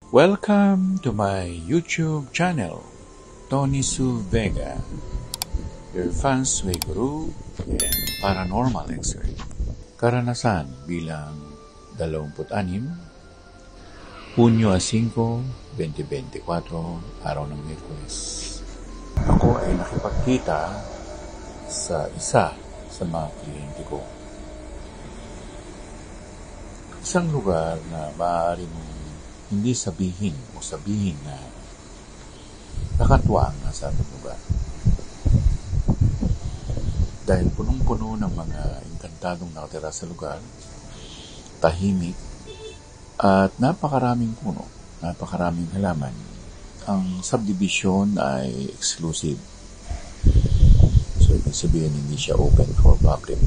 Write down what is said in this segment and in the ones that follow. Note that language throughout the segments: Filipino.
Welcome to my YouTube channel, Tony Su Vega, your feng shui guru and paranormal expert. Karanasan bilang 26, Hunyo 5, 2024, araw ng Miyerkules. Ako ay nakipagkita sa isa sa mga kliyente ko. Isang lugar na maaari mong hindi sabihin na nakatuwa ang nasa ating lugar. Dahil punong-puno ng mga engkantadong nakatira sa lugar, tahimik, at napakaraming puno, napakaraming halaman. Ang subdivision ay exclusive. So, ibig sabihin hindi siya open for public.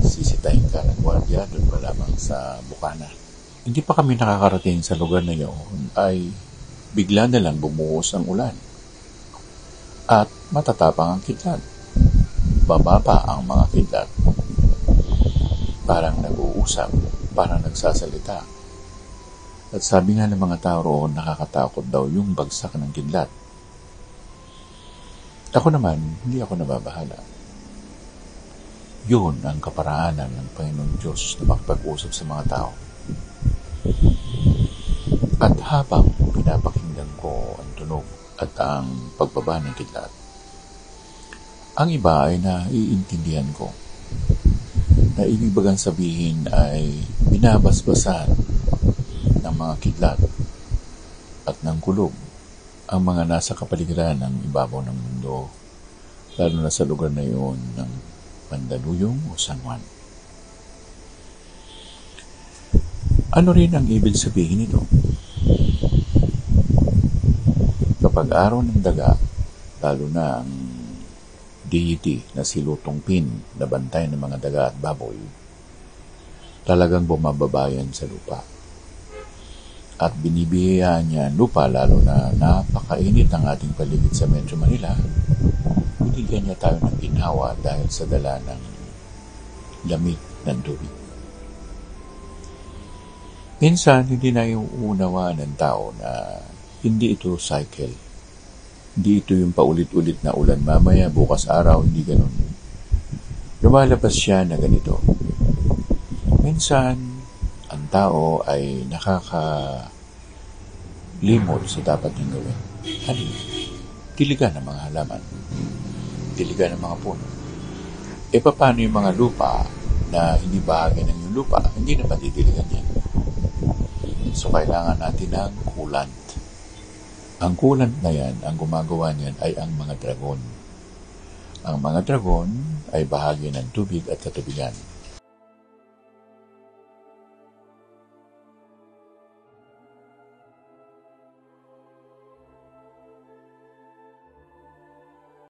Sisitahin ka ng gwardiya doon pa lamang sa bukana. Hindi pa kami nakakarating sa lugar na yun ay bigla na lang bumuhos ang ulan. At matatapang ang kidlat. Bababa ang mga kidlat. Parang nag-uusap, parang nagsasalita. At sabi nga ng mga tao roon, nakakatakot daw yung bagsak ng kidlat. Ako naman, hindi ako nababahala. Yun ang kaparaanan ng Panginoon Diyos na makipag-usap sa mga tao. At habang pinapakinggan ko ang tunog at ang pagbaba ng kidlat, ang iba ay naiintindihan ko na ibig bagang sabihin ay binabasbasan ng mga kidlat at ng kulog ang mga nasa kapaligiran ng ibabaw ng mundo, lalo na sa lugar na iyon ng Mandaluyong o San Juan. Ano rin ang ibig sabihin nito? Kapag araw ng daga, lalo na ang deity na si Lutong Pin na bantay ng mga daga at baboy, talagang bumababayan sa lupa. At binibiyayaan niya ang lupa, lalo na napakainit ang ating paligid sa Metro Manila, binigyan niya tayo ng ginhawa dahil sa dala ng lamig ng tubig. Minsan, hindi na iuunawaan ng tao na hindi ito cycle. Hindi ito yung paulit-ulit na ulan mamaya, bukas araw, hindi ganun. Lumalabas siya na ganito. Minsan, ang tao ay nakakalimot sa dapat niyang gawin. Ano? Diligan ng mga halaman. Diligan ng mga puno. E paano yung mga lupa na hindi bahagi ng yung lupa? Hindi na patidiligan yan. So, kailangan natin ng coolant. Ang coolant na yan, ang gumagawa niyan ay ang mga dragon. Ang mga dragon ay bahagi ng tubig at katubigan.